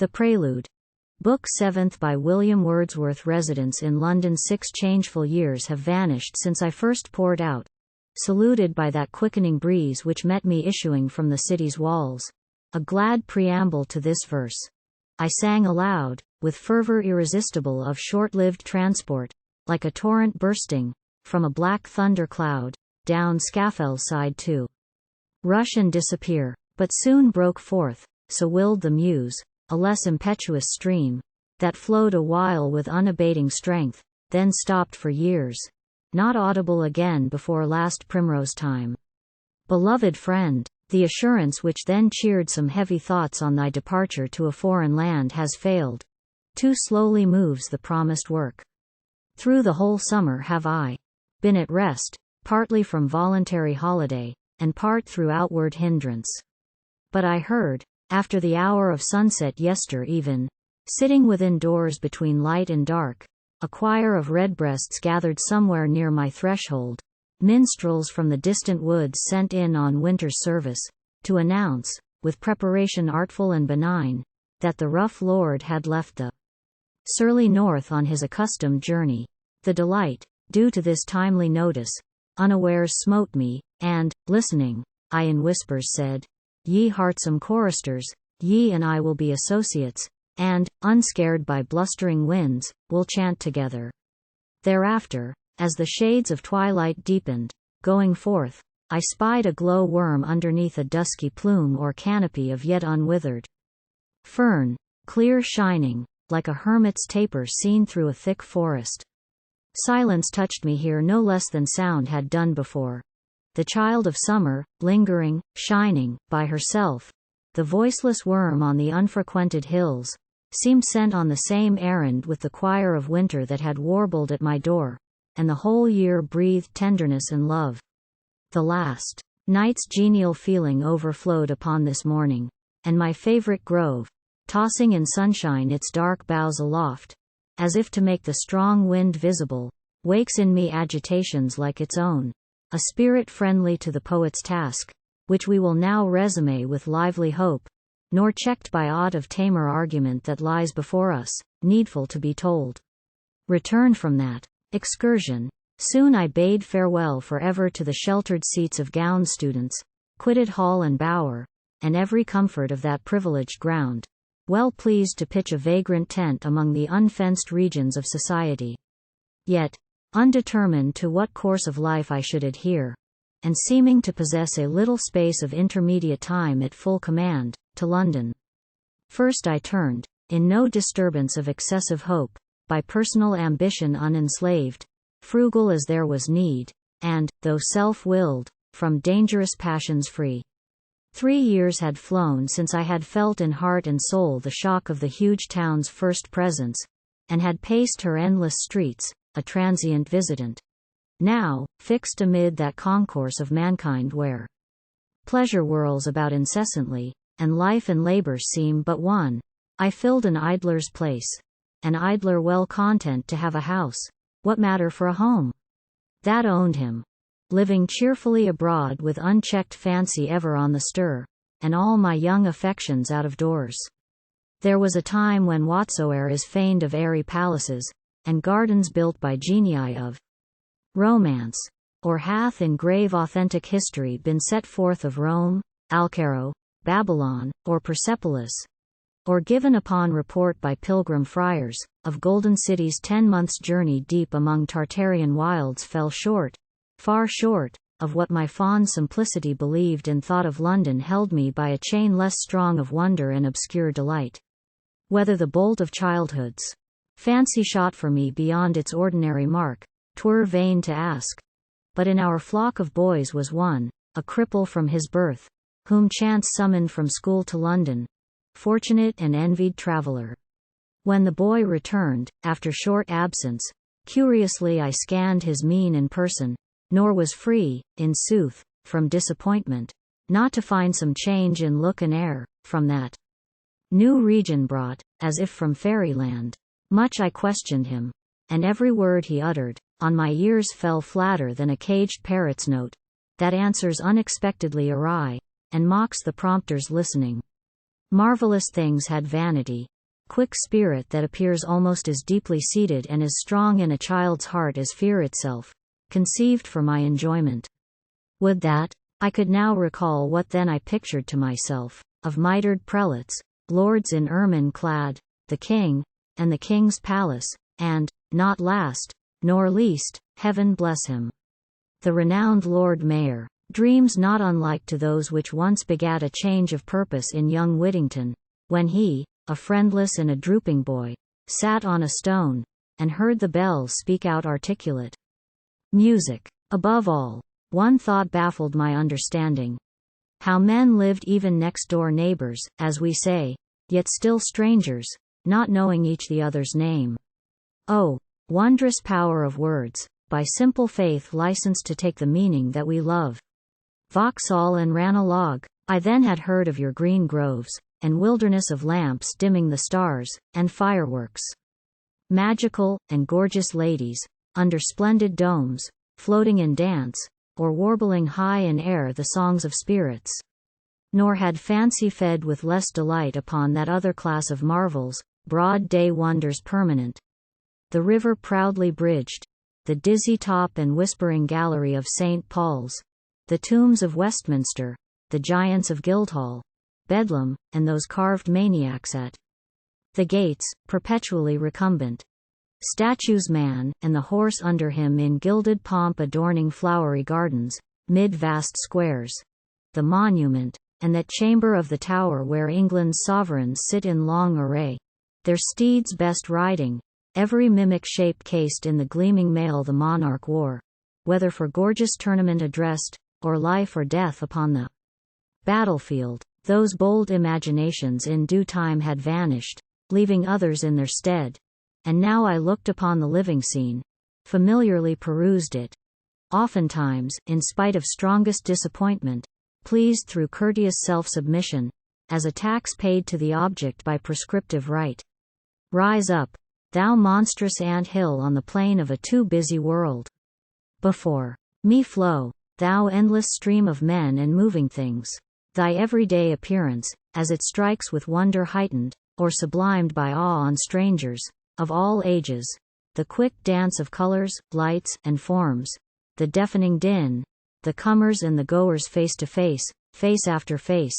The Prelude. Book 7th by William Wordsworth. Residence in London. 6 changeful years have vanished since I first poured out, saluted by that quickening breeze which met me issuing from the city's walls. A glad preamble to this verse I sang aloud, with fervour irresistible of short-lived transport, like a torrent bursting from a black thunder cloud, down Scafell side to rush and disappear, but soon broke forth, so willed the Muse, a less impetuous stream, that flowed a while with unabating strength, then stopped for years, not audible again before last primrose-time. Beloved friend, the assurance which then cheered some heavy thoughts on thy departure to a foreign land has failed. Too slowly moves the promised work. Through the whole summer have I been at rest, partly from voluntary holiday, and part through outward hindrance. But I heard, after the hour of sunset yester even, sitting within doors between light and dark, a choir of redbreasts gathered somewhere near my threshold, minstrels from the distant woods sent in on winter's service, to announce, with preparation artful and benign, that the rough lord had left the surly north on his accustomed journey. The delight, due to this timely notice, unawares smote me, and, listening, I in whispers said, "Ye heartsome choristers, ye and I will be associates, and, unscared by blustering winds, will chant together." Thereafter, as the shades of twilight deepened, going forth, I spied a glow worm underneath a dusky plume or canopy of yet unwithered fern, clear shining, like a hermit's taper seen through a thick forest. Silence touched me here no less than sound had done before. The child of summer, lingering, shining, by herself, the voiceless worm on the unfrequented hills, seemed sent on the same errand with the choir of winter that had warbled at my door, and the whole year breathed tenderness and love. The last night's genial feeling overflowed upon this morning, and my favorite grove, tossing in sunshine its dark boughs aloft, as if to make the strong wind visible, wakes in me agitations like its own. A spirit friendly to the poet's task, which we will now resume with lively hope, nor checked by aught of tamer argument that lies before us, needful to be told. Returned from that excursion, soon I bade farewell forever to the sheltered seats of gowned students, quitted hall and bower, and every comfort of that privileged ground, well pleased to pitch a vagrant tent among the unfenced regions of society. Yet, undetermined to what course of life I should adhere, and seeming to possess a little space of intermediate time at full command, to London. First I turned, in no disturbance of excessive hope, by personal ambition unenslaved, frugal as there was need, and, though self-willed, from dangerous passions free. 3 years had flown since I had felt in heart and soul the shock of the huge town's first presence, and had paced her endless streets, a transient visitant. Now, fixed amid that concourse of mankind where pleasure whirls about incessantly, and life and labor seem but one, I filled an idler's place, an idler well content to have a house, what matter for a home? That owned him. Living cheerfully abroad with unchecked fancy ever on the stir, and all my young affections out of doors. There was a time when whatsoe'er is feigned of airy palaces, and gardens built by genii of romance, or hath in grave authentic history been set forth of Rome, Alcaro, Babylon, or Persepolis, or given upon report by pilgrim friars, of golden cities 10 months' journey deep among Tartarian wilds fell short, far short, of what my fond simplicity believed and thought of London held me by a chain less strong of wonder and obscure delight. Whether the bolt of childhood's fancy shot for me beyond its ordinary mark, 'twere vain to ask. But in our flock of boys was one, a cripple from his birth, whom chance summoned from school to London, fortunate and envied traveller. When the boy returned, after short absence, curiously I scanned his mien and person, nor was free, in sooth, from disappointment, not to find some change in look and air, from that new region brought, as if from fairyland. Much I questioned him, and every word he uttered, on my ears fell flatter than a caged parrot's note, that answers unexpectedly awry, and mocks the prompter's listening. Marvelous things had vanity, quick spirit that appears almost as deeply seated and as strong in a child's heart as fear itself, conceived for my enjoyment. Would that I could now recall what then I pictured to myself, of mitred prelates, lords in ermine clad, the king, and the king's palace, and, not last, nor least, heaven bless him, the renowned Lord Mayor, dreams not unlike to those which once begat a change of purpose in young Whittington, when he, a friendless and a drooping boy, sat on a stone, and heard the bells speak out articulate music. Above all, one thought baffled my understanding. How men lived even next-door neighbors, as we say, yet still strangers, not knowing each the other's name. Oh, wondrous power of words, by simple faith licensed to take the meaning that we love. Vauxhall and Ranelagh, I then had heard of your green groves, and wilderness of lamps dimming the stars, and fireworks. Magical and gorgeous ladies, under splendid domes, floating in dance, or warbling high in air the songs of spirits. Nor had fancy fed with less delight upon that other class of marvels, broad day wonders permanent. The river proudly bridged, the dizzy top and whispering gallery of St. Paul's, the tombs of Westminster, the giants of Guildhall, Bedlam, and those carved maniacs at the gates, perpetually recumbent. Statues man, and the horse under him in gilded pomp adorning flowery gardens, mid vast squares. The monument, and that chamber of the Tower where England's sovereigns sit in long array, their steeds best riding, every mimic shape cased in the gleaming mail the monarch wore, whether for gorgeous tournament addressed, or life or death upon the battlefield. Those bold imaginations in due time had vanished, leaving others in their stead. And now I looked upon the living scene, familiarly perused it, oftentimes, in spite of strongest disappointment, pleased through courteous self-submission, as a tax paid to the object by prescriptive right. Rise up, thou monstrous ant-hill on the plain of a too busy world. Before me flow, thou endless stream of men and moving things. Thy everyday appearance, as it strikes with wonder heightened, or sublimed by awe on strangers, of all ages, the quick dance of colors, lights, and forms, the deafening din, the comers and the goers face to face, face after face,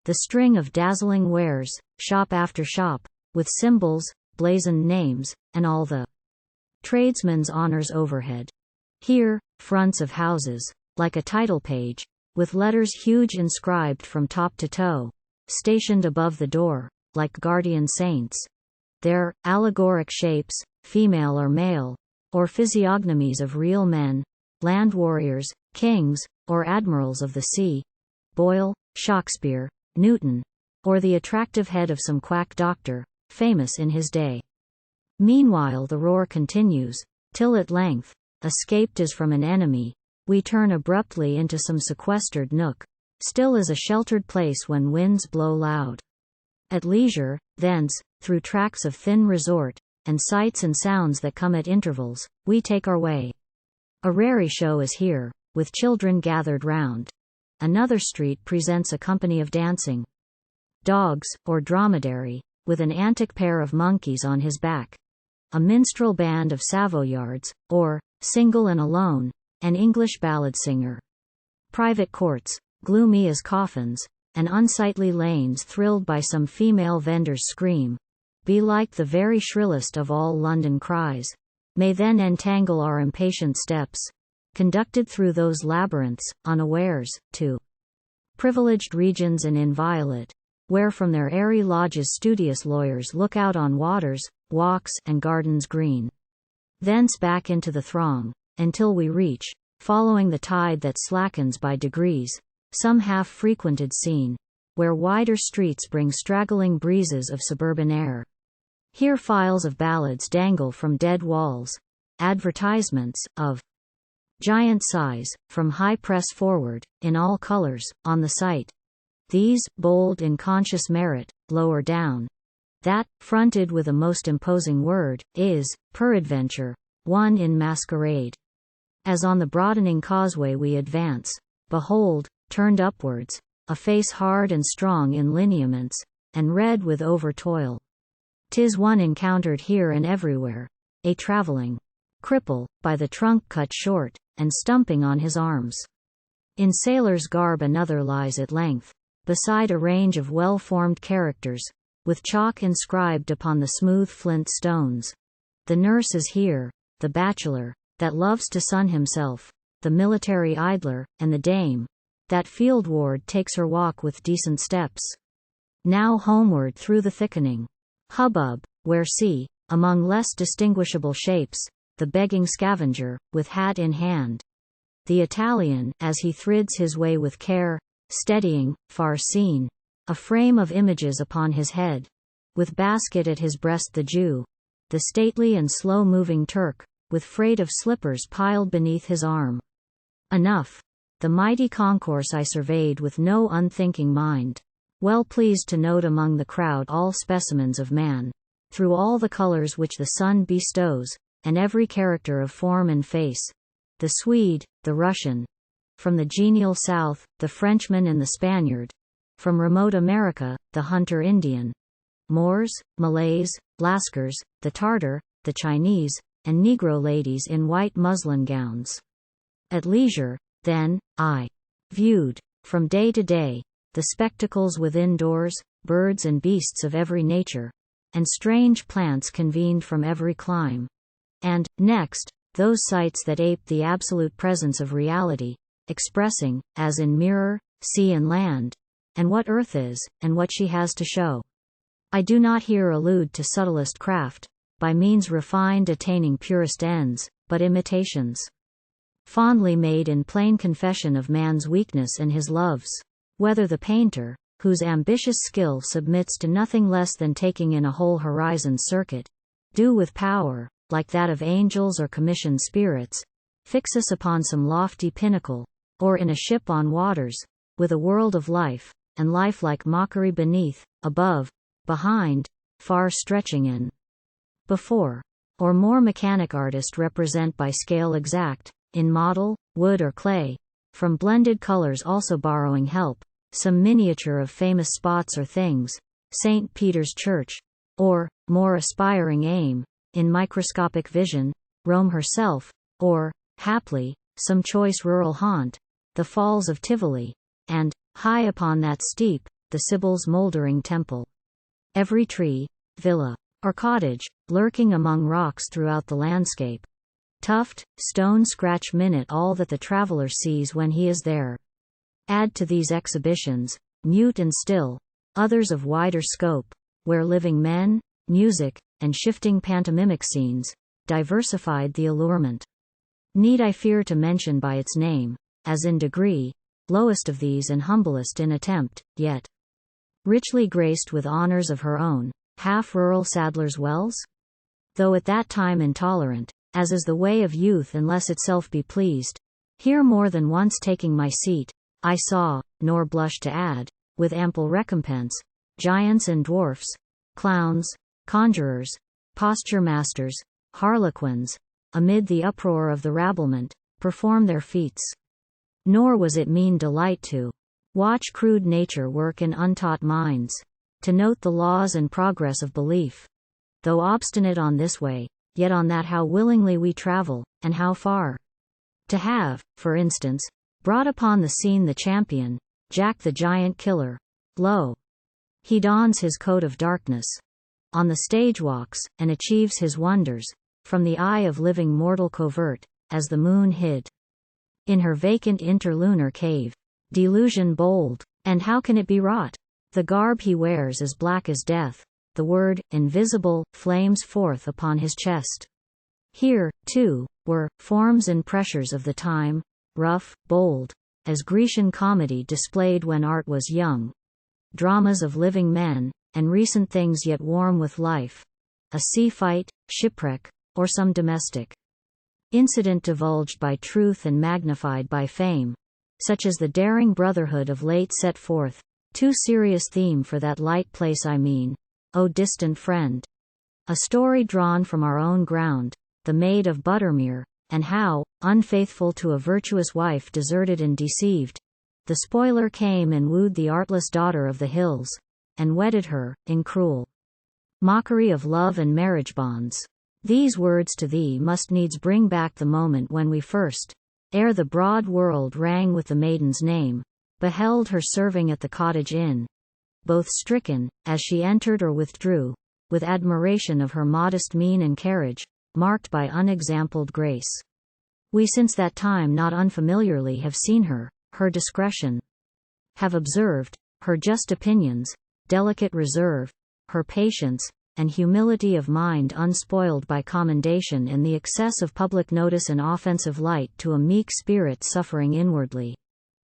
the string of dazzling wares, shop after shop, with symbols, blazoned names, and all the tradesman's honors overhead. Here, fronts of houses, like a title page, with letters huge inscribed from top to toe, stationed above the door, like guardian saints. Their allegoric shapes, female or male, or physiognomies of real men, land warriors, kings, or admirals of the sea, Boyle, Shakespeare, Newton, or the attractive head of some quack doctor, famous in his day. Meanwhile the roar continues, till at length, escaped as from an enemy, we turn abruptly into some sequestered nook, still as a sheltered place when winds blow loud. At leisure, thence, through tracks of thin resort, and sights and sounds that come at intervals, we take our way. A raree show is here, with children gathered round. Another street presents a company of dancing dogs, or dromedary, with an antic pair of monkeys on his back. A minstrel band of Savoyards, or, single and alone, an English ballad singer. Private courts, gloomy as coffins, and unsightly lanes thrilled by some female vendor's scream, belike the very shrillest of all London cries, may then entangle our impatient steps, conducted through those labyrinths, unawares, to privileged regions and inviolate, where from their airy lodges studious lawyers look out on waters, walks, and gardens green. Thence back into the throng, until we reach, following the tide that slackens by degrees, some half-frequented scene, where wider streets bring straggling breezes of suburban air. Here files of ballads dangle from dead walls, advertisements, of giant size, from high press forward, in all colors, on the sight. These, bold in conscious merit, lower down. That, fronted with a most imposing word, is, peradventure, one in masquerade. As on the broadening causeway we advance, behold, turned upwards, a face hard and strong in lineaments, and red with over-toil. 'Tis one encountered here and everywhere, a traveling cripple, by the trunk cut short, and stumping on his arms. In sailor's garb another lies at length, beside a range of well-formed characters, with chalk inscribed upon the smooth flint stones. The nurse is here, the bachelor, that loves to sun himself, the military idler, and the dame, that field ward takes her walk with decent steps. Now homeward through the thickening hubbub, where see, among less distinguishable shapes, the begging scavenger, with hat in hand. The Italian, as he thrids his way with care, steadying, far seen, a frame of images upon his head, with basket at his breast the Jew, the stately and slow-moving Turk, with freight of slippers piled beneath his arm. Enough. The mighty concourse I surveyed with no unthinking mind, well pleased to note among the crowd all specimens of man, through all the colors which the sun bestows, and every character of form and face, the Swede, the Russian, from the genial South, the Frenchman and the Spaniard, from remote America, the hunter Indian, Moors, Malays, Lascars, the Tartar, the Chinese, and Negro ladies in white muslin gowns. At leisure, then, I viewed, from day to day, the spectacles within doors, birds and beasts of every nature, and strange plants convened from every clime. And, next, those sights that ape the absolute presence of reality, expressing, as in mirror, sea and land, and what earth is, and what she has to show. I do not here allude to subtlest craft, by means refined attaining purest ends, but imitations fondly made in plain confession of man's weakness and his loves, whether the painter, whose ambitious skill submits to nothing less than taking in a whole horizon's circuit, do with power, like that of angels or commissioned spirits, fix us upon some lofty pinnacle, or in a ship on waters, with a world of life, and life-like mockery beneath, above, behind, far stretching in, before, or more mechanic artist represent by scale exact, in model, wood or clay, from blended colors also borrowing help, some miniature of famous spots or things, St. Peter's Church, or, more aspiring aim, in microscopic vision, Rome herself, or, haply, some choice rural haunt, the Falls of Tivoli, and, high upon that steep, the Sibyl's mouldering temple. Every tree, villa, or cottage, lurking among rocks throughout the landscape, tuft, stone scratch minute all that the traveler sees when he is there. Add to these exhibitions, mute and still, others of wider scope, where living men, music, and shifting pantomimic scenes, diversified the allurement. Need I fear to mention by its name, as in degree, lowest of these and humblest in attempt, yet richly graced with honors of her own, half-rural Sadler's Wells? Though at that time intolerant, as is the way of youth unless itself be pleased, here more than once taking my seat, I saw, nor blush to add, with ample recompense, giants and dwarfs, clowns, conjurers, posture masters, harlequins, amid the uproar of the rabblement, perform their feats. Nor was it mean delight to watch crude nature work in untaught minds, to note the laws and progress of belief. Though obstinate on this way, yet on that how willingly we travel, and how far. To have, for instance, brought upon the scene the champion, Jack the Giant Killer. Lo! He dons his coat of darkness on the stage walks, and achieves his wonders, from the eye of living mortal covert, as the moon hid in her vacant interlunar cave. Delusion bold, and how can it be wrought? The garb he wears is black as death, the word, invisible, flames forth upon his chest. Here, too, were forms and pressures of the time, rough, bold, as Grecian comedy displayed when art was young, dramas of living men, and recent things yet warm with life, a sea fight, shipwreck, or some domestic incident divulged by truth and magnified by fame, such as the daring brotherhood of late set forth, too serious theme for that light place I mean, O distant friend. A story drawn from our own ground, the Maid of Buttermere, and how, unfaithful to a virtuous wife deserted and deceived, the spoiler came and wooed the artless daughter of the hills, and wedded her, in cruel mockery of love and marriage bonds. These words to thee must needs bring back the moment when we first, ere the broad world rang with the maiden's name, beheld her serving at the cottage inn, both stricken, as she entered or withdrew, with admiration of her modest mien and carriage, marked by unexampled grace. We since that time not unfamiliarly have seen her, her discretion, have observed, her just opinions, delicate reserve, her patience, and humility of mind unspoiled by commendation in the excess of public notice and offensive light to a meek spirit suffering inwardly.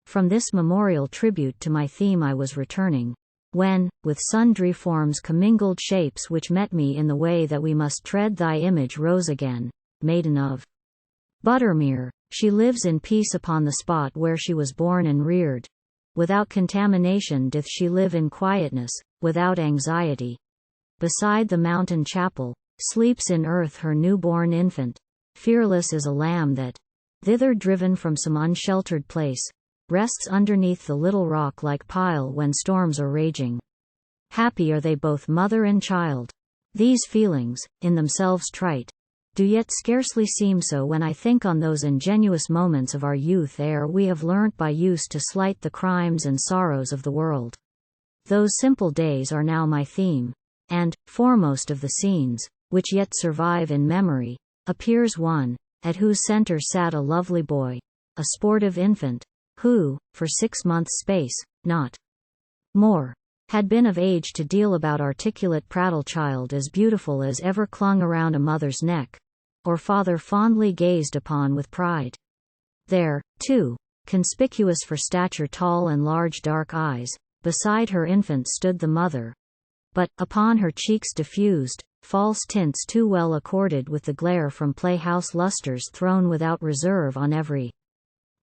From this memorial tribute to my theme I was returning, when, with sundry forms commingled shapes which met me in the way that we must tread, thy image rose again, maiden of Buttermere. She lives in peace upon the spot where she was born and reared. Without contamination doth she live in quietness, without anxiety. Beside the mountain chapel, sleeps in earth her newborn infant, fearless as a lamb that, thither driven from some unsheltered place, rests underneath the little rock-like pile when storms are raging. Happy are they both mother and child. These feelings, in themselves trite, do yet scarcely seem so when I think on those ingenuous moments of our youth ere we have learnt by use to slight the crimes and sorrows of the world. Those simple days are now my theme, and, foremost of the scenes, which yet survive in memory, appears one, at whose centre sat a lovely boy, a sportive infant, who, for 6 months' space, not more, had been of age to deal about articulate prattle, child as beautiful as ever clung around a mother's neck, or father fondly gazed upon with pride. There, too, conspicuous for stature, tall and large dark eyes, beside her infant stood the mother, but, upon her cheeks diffused, false tints too well accorded with the glare from playhouse lustres thrown without reserve on every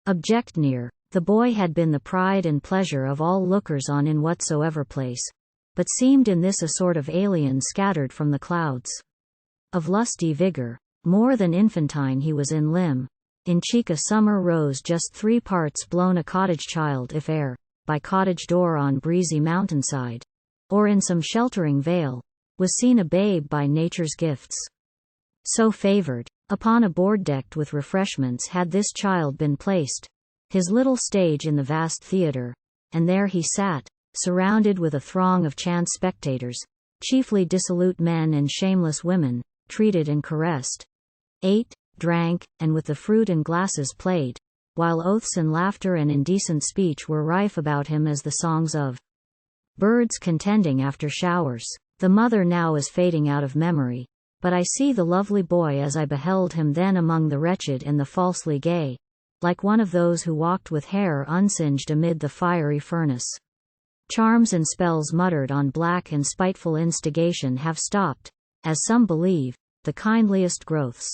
object near. The boy had been the pride and pleasure of all lookers on in whatsoever place, but seemed in this a sort of alien scattered from the clouds. Of lusty vigor, more than infantine he was in limb, in cheek a summer rose just 3 parts blown, a cottage child if e'er, by cottage door on breezy mountainside, or in some sheltering vale, was seen a babe by nature's gifts. So favored, upon a board decked with refreshments had this child been placed, his little stage in the vast theatre, and there he sat, surrounded with a throng of chance spectators, chiefly dissolute men and shameless women, treated and caressed, ate, drank, and with the fruit and glasses played, while oaths and laughter and indecent speech were rife about him as the songs of birds contending after showers. The mother now is fading out of memory, but I see the lovely boy as I beheld him then among the wretched and the falsely gay, like one of those who walked with hair unsinged amid the fiery furnace. Charms and spells muttered on black and spiteful instigation have stopped, as some believe, the kindliest growths.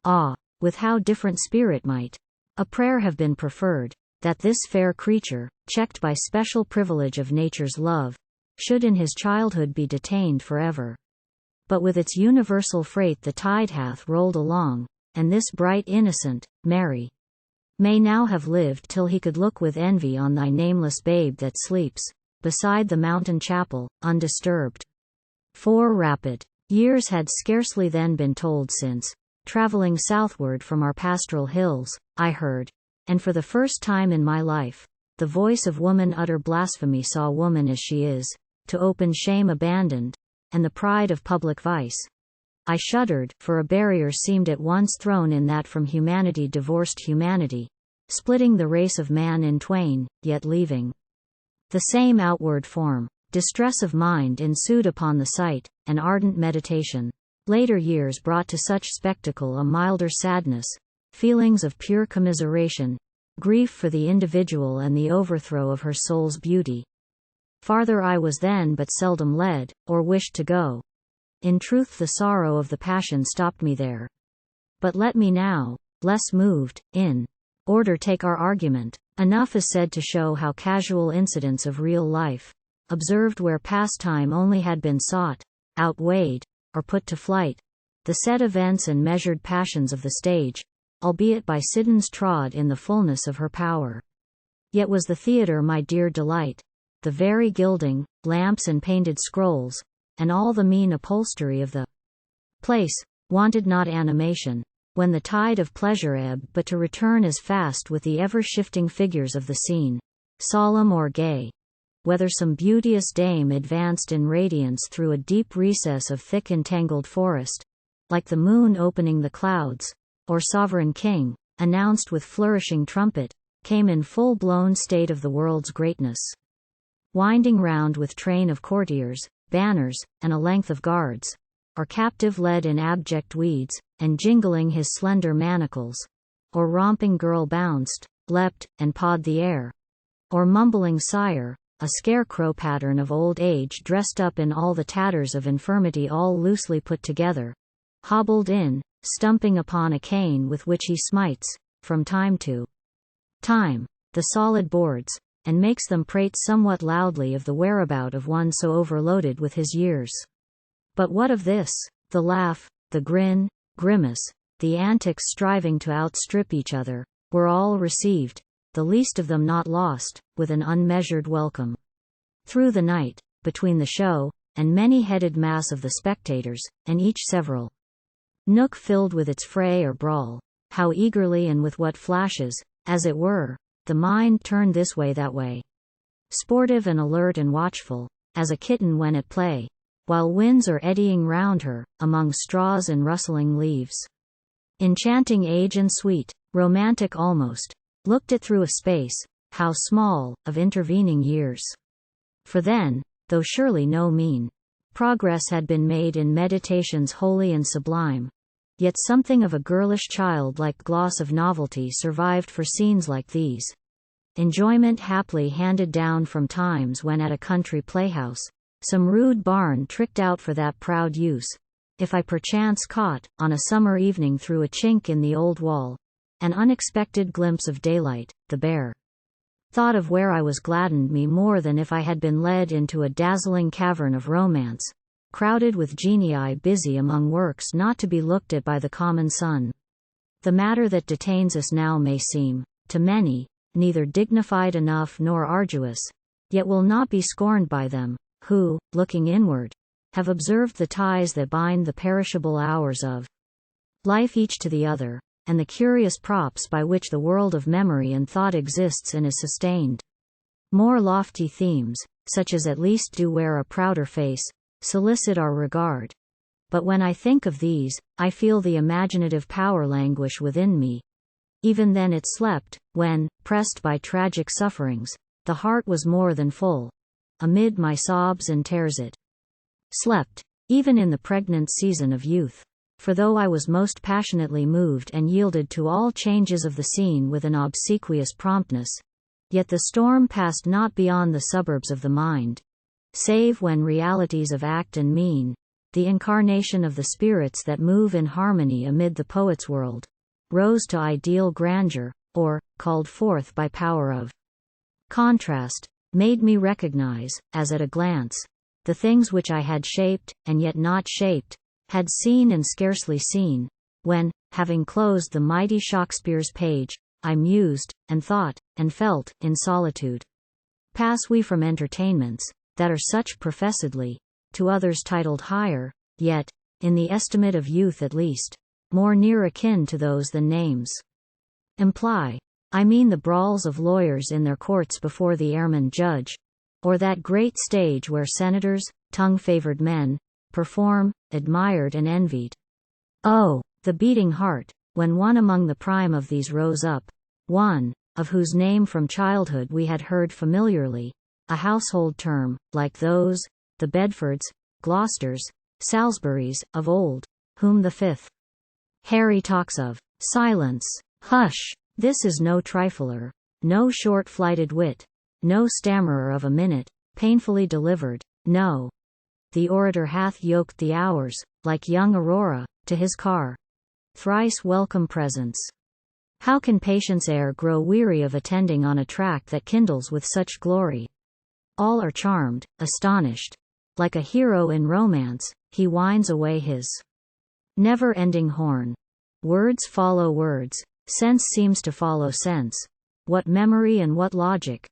Ah, with how different spirit might a prayer have been preferred, that this fair creature, checked by special privilege of nature's love, should in his childhood be detained forever. But with its universal freight the tide hath rolled along, and this bright innocent, merry, may now have lived till he could look with envy on thy nameless babe that sleeps beside the mountain chapel, undisturbed. 4 rapid years had scarcely then been told since, traveling southward from our pastoral hills, I heard, and for the first time in my life, the voice of woman utter blasphemy. Saw woman as she is, to open shame abandoned, and the pride of public vice. I shuddered, for a barrier seemed at once thrown in that from humanity divorced humanity, splitting the race of man in twain, yet leaving the same outward form. Distress of mind ensued upon the sight, and ardent meditation. Later years brought to such spectacle a milder sadness, feelings of pure commiseration, grief for the individual and the overthrow of her soul's beauty. Farther I was then but seldom led, or wished to go. In truth the sorrow of the passion stopped me there. But let me now, less moved, in order take our argument. Enough is said to show how casual incidents of real life, observed where pastime only had been sought, outweighed, or put to flight, the set events and measured passions of the stage, albeit by Siddons trod in the fullness of her power. Yet was the theatre my dear delight, the very gilding, lamps and painted scrolls, and all the mean upholstery of the place, wanted not animation, when the tide of pleasure ebbed, but to return as fast with the ever-shifting figures of the scene, solemn or gay. Whether some beauteous dame advanced in radiance through a deep recess of thick entangled forest, like the moon opening the clouds, or sovereign king, announced with flourishing trumpet, came in full-blown state of the world's greatness, winding round with train of courtiers, banners, and a length of guards, or captive led in abject weeds, and jingling his slender manacles, or romping girl bounced, leapt, and pawed the air, or mumbling sire, a scarecrow pattern of old age dressed up in all the tatters of infirmity all loosely put together, hobbled in, stumping upon a cane with which he smites, from time to time, the solid boards, and makes them prate somewhat loudly of the whereabout of one so overloaded with his years. But what of this? The laugh, the grin, grimace, the antics striving to outstrip each other, were all received, the least of them not lost, with an unmeasured welcome. Through the night, between the show, and many-headed mass of the spectators, and each several nook filled with its fray or brawl, how eagerly and with what flashes, as it were, the mind turned this way that way, sportive and alert and watchful, as a kitten when at play, while winds are eddying round her, among straws and rustling leaves. Enchanting age and sweet, romantic almost, looked it through a space, how small, of intervening years. For then, though surely no mean progress had been made in meditations holy and sublime, yet something of a girlish childlike gloss of novelty survived for scenes like these. Enjoyment haply handed down from times when at a country playhouse, some rude barn tricked out for that proud use, if I perchance caught, on a summer evening through a chink in the old wall, an unexpected glimpse of daylight, the bare thought of where I was gladdened me more than if I had been led into a dazzling cavern of romance, crowded with genii busy among works not to be looked at by the common sun. The matter that detains us now may seem, to many, neither dignified enough nor arduous, yet will not be scorned by them, who, looking inward, have observed the ties that bind the perishable hours of life each to the other, and the curious props by which the world of memory and thought exists and is sustained. More lofty themes, such as at least do wear a prouder face, solicit our regard. But when I think of these, I feel the imaginative power languish within me. Even then it slept, when, pressed by tragic sufferings, the heart was more than full. Amid my sobs and tears it slept, even in the pregnant season of youth. For though I was most passionately moved and yielded to all changes of the scene with an obsequious promptness, yet the storm passed not beyond the suburbs of the mind, save when realities of act and mien, the incarnation of the spirits that move in harmony amid the poet's world, rose to ideal grandeur, or, called forth by power of contrast, made me recognize, as at a glance, the things which I had shaped, and yet not shaped, had seen and scarcely seen, when, having closed the mighty Shakespeare's page, I mused, and thought, and felt, in solitude. Pass we from entertainments, that are such professedly, to others titled higher, yet, in the estimate of youth at least, more near akin to those than names imply. I mean the brawls of lawyers in their courts before the airman judge, or that great stage where senators, tongue-favored men, perform, admired and envied. Oh, the beating heart, when one among the prime of these rose up, one, of whose name from childhood we had heard familiarly, a household term, like those, the Bedfords, Gloucesters, Salisburys, of old, whom the fifth Harry talks of. Silence, hush, this is no trifler, no short-flighted wit, no stammerer of a minute, painfully delivered, no. The orator hath yoked the hours, like young Aurora, to his car. Thrice welcome presence. How can patience e'er grow weary of attending on a track that kindles with such glory? All are charmed, astonished. Like a hero in romance, he winds away his never-ending horn. Words follow words, sense seems to follow sense. What memory and what logic!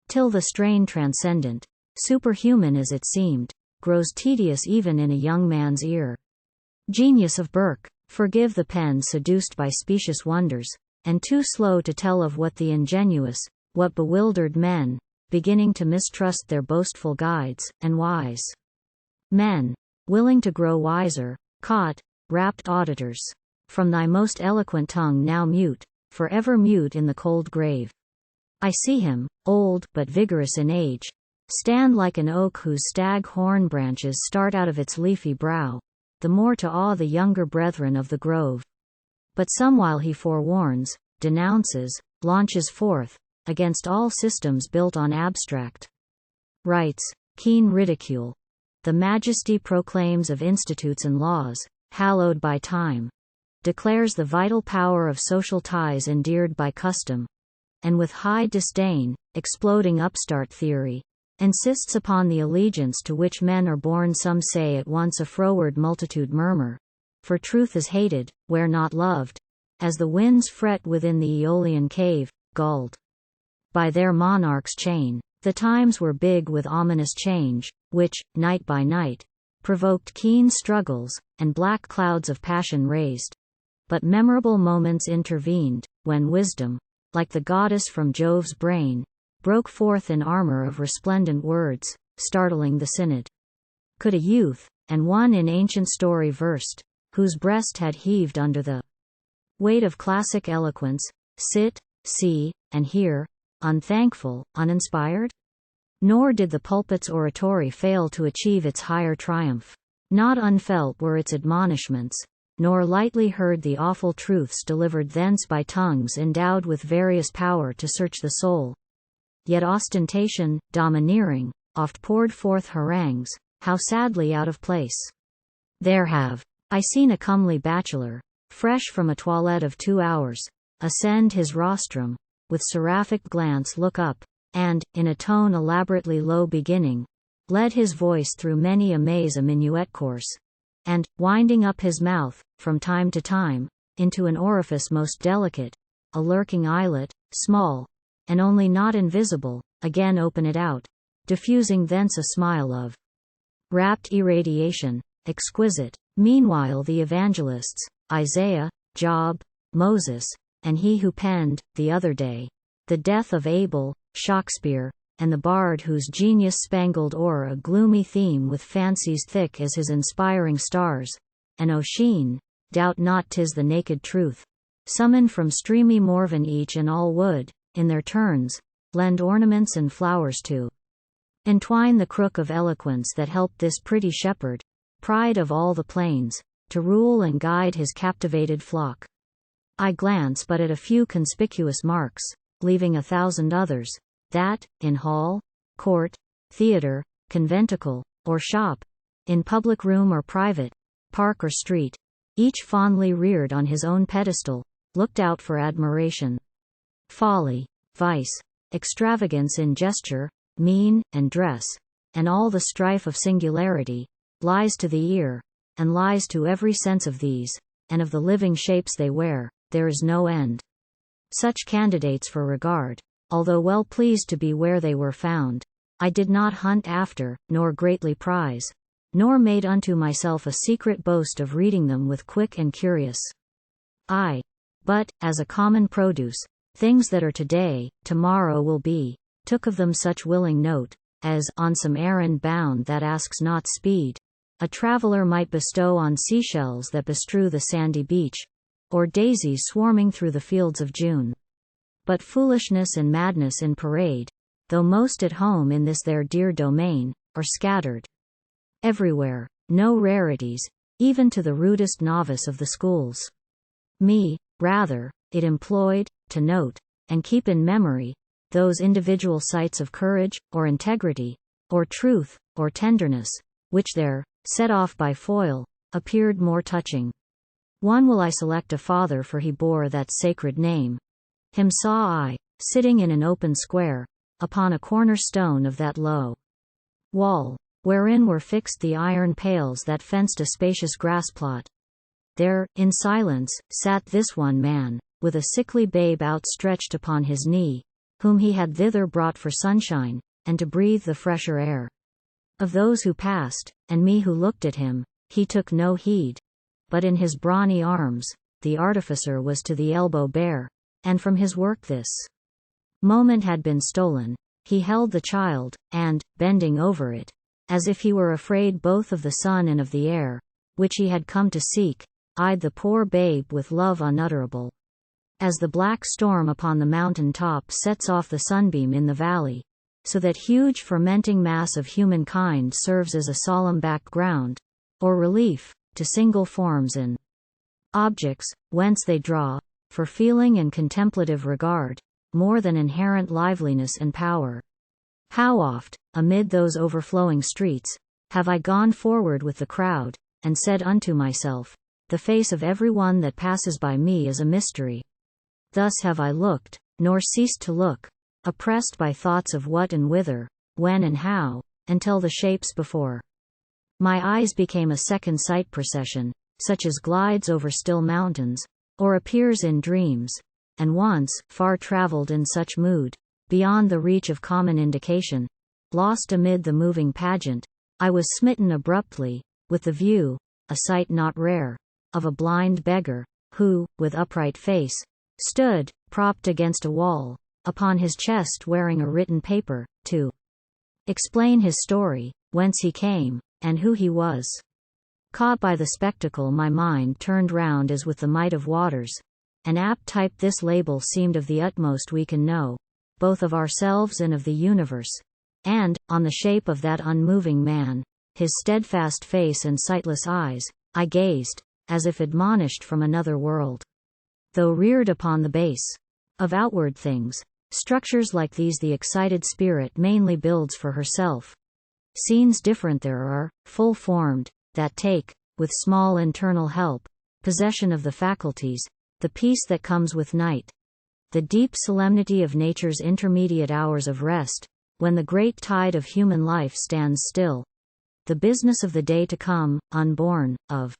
Till the strain transcendent, superhuman as it seemed, grows tedious even in a young man's ear. Genius of Burke, forgive the pen seduced by specious wonders, and too slow to tell of what the ingenuous, what bewildered men, beginning to mistrust their boastful guides, and wise men, willing to grow wiser, caught, rapt auditors, from thy most eloquent tongue now mute, forever mute in the cold grave. I see him, old but vigorous in age, stand like an oak whose stag-horn branches start out of its leafy brow, the more to awe the younger brethren of the grove. But somewhile he forewarns, denounces, launches forth, against all systems built on abstract rights, keen ridicule. The majesty proclaims of institutes and laws, hallowed by time, declares the vital power of social ties endeared by custom, and with high disdain, exploding upstart theory, insists upon the allegiance to which men are born. Some say at once a froward multitude murmur, for truth is hated, where not loved, as the winds fret within the Aeolian cave, gulled by their monarch's chain. The times were big with ominous change, which, night by night, provoked keen struggles, and black clouds of passion raised. But memorable moments intervened, when wisdom, like the goddess from Jove's brain, broke forth in armor of resplendent words, startling the synod. Could a youth, and one in ancient story versed, whose breast had heaved under the weight of classic eloquence, sit, see, and hear, unthankful, uninspired? Nor did the pulpit's oratory fail to achieve its higher triumph. Not unfelt were its admonishments, nor lightly heard the awful truths delivered thence by tongues endowed with various power to search the soul. Yet ostentation, domineering, oft poured forth harangues, how sadly out of place. There have I seen a comely bachelor, fresh from a toilette of 2 hours, ascend his rostrum, with seraphic glance look up, and, in a tone elaborately low beginning, led his voice through many a maze a minuet course, and, winding up his mouth, from time to time, into an orifice most delicate, a lurking eyelet, small, and only not invisible, again open it out, diffusing thence a smile of rapt irradiation, exquisite. Meanwhile the evangelists, Isaiah, Job, Moses, and he who penned, the other day, the death of Abel, Shakespeare, and the bard whose genius spangled o'er a gloomy theme with fancies thick as his inspiring stars, and Ossian, doubt not 'tis the naked truth, summon from streamy Morven each and all would, in their turns, lend ornaments and flowers to entwine the crook of eloquence that helped this pretty shepherd, pride of all the plains, to rule and guide his captivated flock. I glance but at a few conspicuous marks, leaving 1,000 others, that, in hall, court, theatre, conventicle, or shop, in public room or private, park or street, each fondly reared on his own pedestal, looked out for admiration. Folly, vice, extravagance in gesture, mien, and dress, and all the strife of singularity, lies to the ear, and lies to every sense of these, and of the living shapes they wear, there is no end. Such candidates for regard, although well pleased to be where they were found, I did not hunt after, nor greatly prize, nor made unto myself a secret boast of reading them with quick and curious eye. But, as a common produce, things that are today, tomorrow will be, took of them such willing note, as, on some errand bound that asks not speed, a traveler might bestow on seashells that bestrew the sandy beach, or daisies swarming through the fields of June. But foolishness and madness in parade, though most at home in this their dear domain, are scattered everywhere, no rarities, even to the rudest novice of the schools. Me, rather, it employed, to note, and keep in memory, those individual sights of courage, or integrity, or truth, or tenderness, which there, set off by Foyle, appeared more touching. One will I select a father, for he bore that sacred name. Him saw I, sitting in an open square, upon a corner stone of that low wall, wherein were fixed the iron pales that fenced a spacious grass plot. There, in silence, sat this one man, with a sickly babe outstretched upon his knee, whom he had thither brought for sunshine, and to breathe the fresher air. Of those who passed, and me who looked at him, he took no heed. But in his brawny arms, the artificer was to the elbow bare, and from his work this moment had been stolen. He held the child, and, bending over it, as if he were afraid both of the sun and of the air, which he had come to seek, eyed the poor babe with love unutterable. As the black storm upon the mountain top sets off the sunbeam in the valley, so that huge fermenting mass of humankind serves as a solemn background, or relief, to single forms in objects, whence they draw, for feeling and contemplative regard, more than inherent liveliness and power. How oft, amid those overflowing streets, have I gone forward with the crowd, and said unto myself, the face of every one that passes by me is a mystery. Thus have I looked, nor ceased to look, oppressed by thoughts of what and whither, when and how, until the shapes before my eyes became a second sight procession, such as glides over still mountains, or appears in dreams, and once, far travelled in such mood, beyond the reach of common indication, lost amid the moving pageant, I was smitten abruptly, with the view, a sight not rare, of a blind beggar, who, with upright face, stood, propped against a wall, upon his chest wearing a written paper, to explain his story, whence he came, and who he was. Caught by the spectacle, my mind turned round as with the might of waters. An apt type this label seemed of the utmost we can know, both of ourselves and of the universe, and, on the shape of that unmoving man, his steadfast face and sightless eyes, I gazed, as if admonished from another world. Though reared upon the base of outward things, structures like these the excited spirit mainly builds for herself. Scenes different there are, full-formed, that take, with small internal help, possession of the faculties, the peace that comes with night, the deep solemnity of nature's intermediate hours of rest, when the great tide of human life stands still, the business of the day to come, unborn, of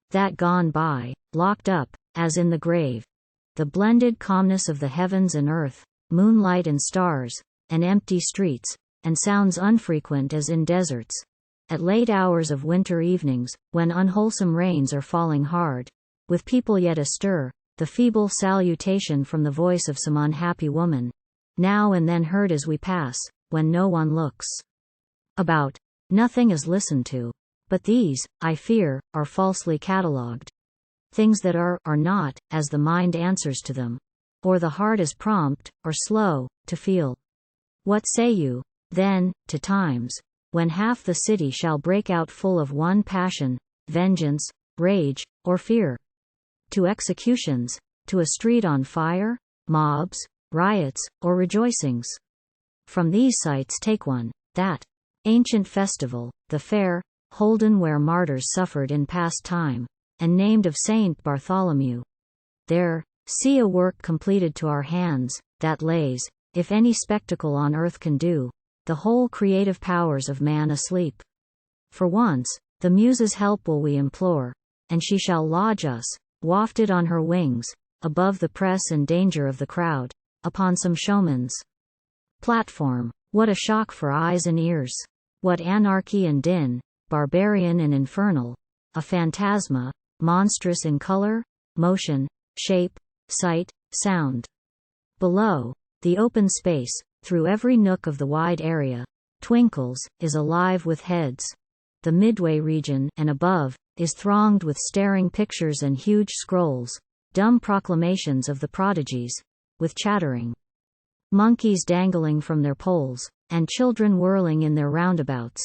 that gone by, locked up, as in the grave, the blended calmness of the heavens and earth, moonlight and stars, and empty streets, and sounds unfrequent as in deserts, at late hours of winter evenings, when unwholesome rains are falling hard, with people yet astir, the feeble salutation from the voice of some unhappy woman, now and then heard as we pass, when no one looks about, nothing is listened to. But these, I fear, are falsely catalogued. Things that are not, as the mind answers to them, or the heart is prompt, or slow, to feel. What say you, then, to times, when half the city shall break out full of one passion, vengeance, rage, or fear? To executions, to a street on fire, mobs, riots, or rejoicings? From these sights take one, that ancient festival, the fair, holden where martyrs suffered in past time, and named of Saint Bartholomew. There, see a work completed to our hands, that lays, if any spectacle on earth can do, the whole creative powers of man asleep. For once, the Muse's help will we implore, and she shall lodge us, wafted on her wings, above the press and danger of the crowd, upon some showman's platform. What a shock for eyes and ears! What anarchy and din, barbarian and infernal, a phantasma, monstrous in color, motion, shape, sight, sound. Below, the open space, through every nook of the wide area, twinkles, is alive with heads. The midway region, and above, is thronged with staring pictures and huge scrolls, dumb proclamations of the prodigies, with chattering monkeys dangling from their poles, and children whirling in their roundabouts,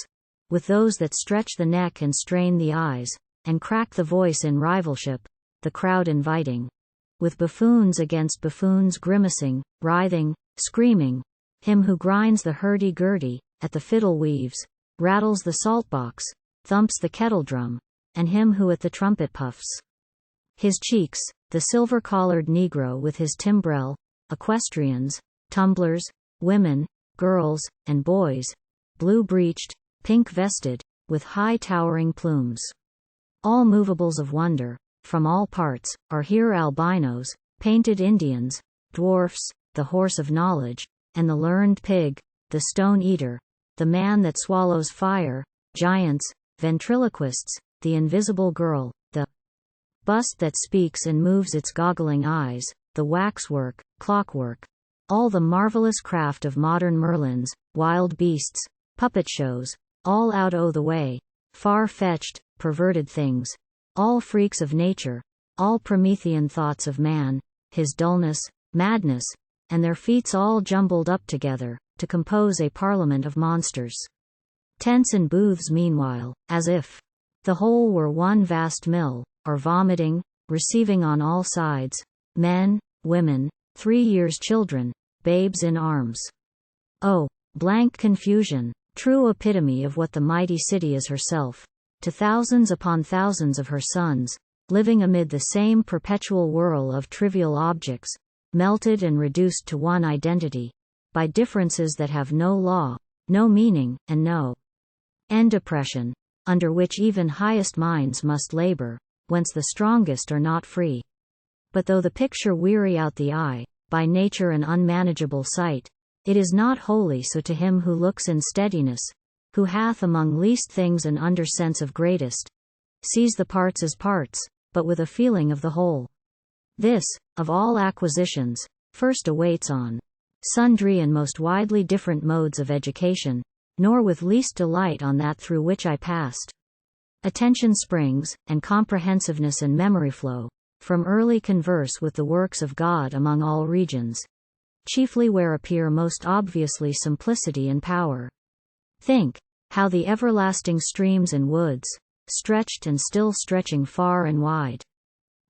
with those that stretch the neck and strain the eyes, and crack the voice in rivalship, the crowd inviting, with buffoons against buffoons grimacing, writhing, screaming, him who grinds the hurdy-gurdy, at the fiddle weaves, rattles the saltbox, thumps the kettledrum, and him who at the trumpet puffs his cheeks, the silver-collared Negro with his timbrel, equestrians, tumblers, women, girls, and boys, blue-breeched, pink-vested, with high-towering plumes. All movables of wonder, from all parts, are here albinos, painted Indians, dwarfs, the horse of knowledge, and the learned pig, the stone-eater, the man that swallows fire, giants, ventriloquists, the invisible girl, the bust that speaks and moves its goggling eyes, the waxwork, clockwork, all the marvelous craft of modern Merlins, wild beasts, puppet shows, all out o' the way, far-fetched, perverted things, all freaks of nature, all Promethean thoughts of man, his dullness, madness, and their feats all jumbled up together, to compose a parliament of monsters. Tents and booths meanwhile, as if the whole were one vast mill, or vomiting, receiving on all sides, men, women, 3 years children, babes in arms. Oh, blank confusion, true epitome of what the mighty city is herself, to thousands upon thousands of her sons, living amid the same perpetual whirl of trivial objects, melted and reduced to one identity, by differences that have no law, no meaning, and no end. Oppression, under which even highest minds must labor, whence the strongest are not free. But though the picture weary out the eye, by nature an unmanageable sight, it is not wholly so to him who looks in steadiness, who hath among least things an under sense of greatest, sees the parts as parts, but with a feeling of the whole. This, of all acquisitions, first awaits on sundry and most widely different modes of education, nor with least delight on that through which I passed. Attention springs, and comprehensiveness and memory flow, from early converse with the works of God among all regions, chiefly where appear most obviously simplicity and power. Think, how the everlasting streams and woods, stretched and still stretching far and wide,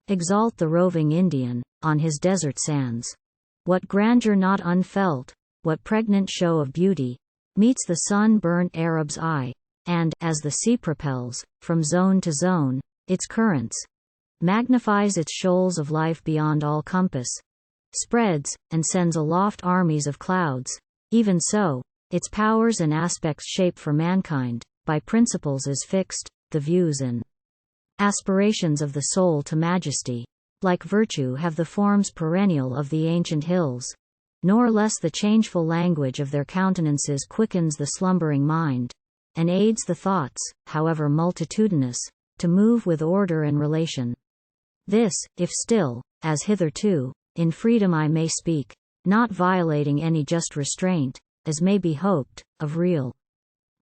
exalt the roving Indian, on his desert sands. What grandeur not unfelt, what pregnant show of beauty, meets the sun-burnt Arab's eye, and, as the sea propels, from zone to zone, its currents, magnifies its shoals of life beyond all compass, spreads, and sends aloft armies of clouds, even so, its powers and aspects shape for mankind, by principles as fixed, the views and aspirations of the soul to majesty, like virtue have the forms perennial of the ancient hills, nor less the changeful language of their countenances quickens the slumbering mind, and aids the thoughts, however multitudinous, to move with order and relation. This, if still, as hitherto, in freedom I may speak, not violating any just restraint, as may be hoped, of real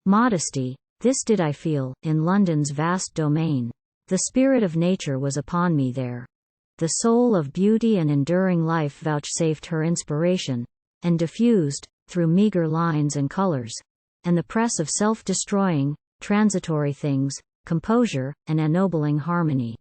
modesty, this did I feel, in London's vast domain. The spirit of nature was upon me there. The soul of beauty and enduring life vouchsafed her inspiration, and diffused, through meager lines and colors, and the press of self-destroying, transitory things, composure, and ennobling harmony.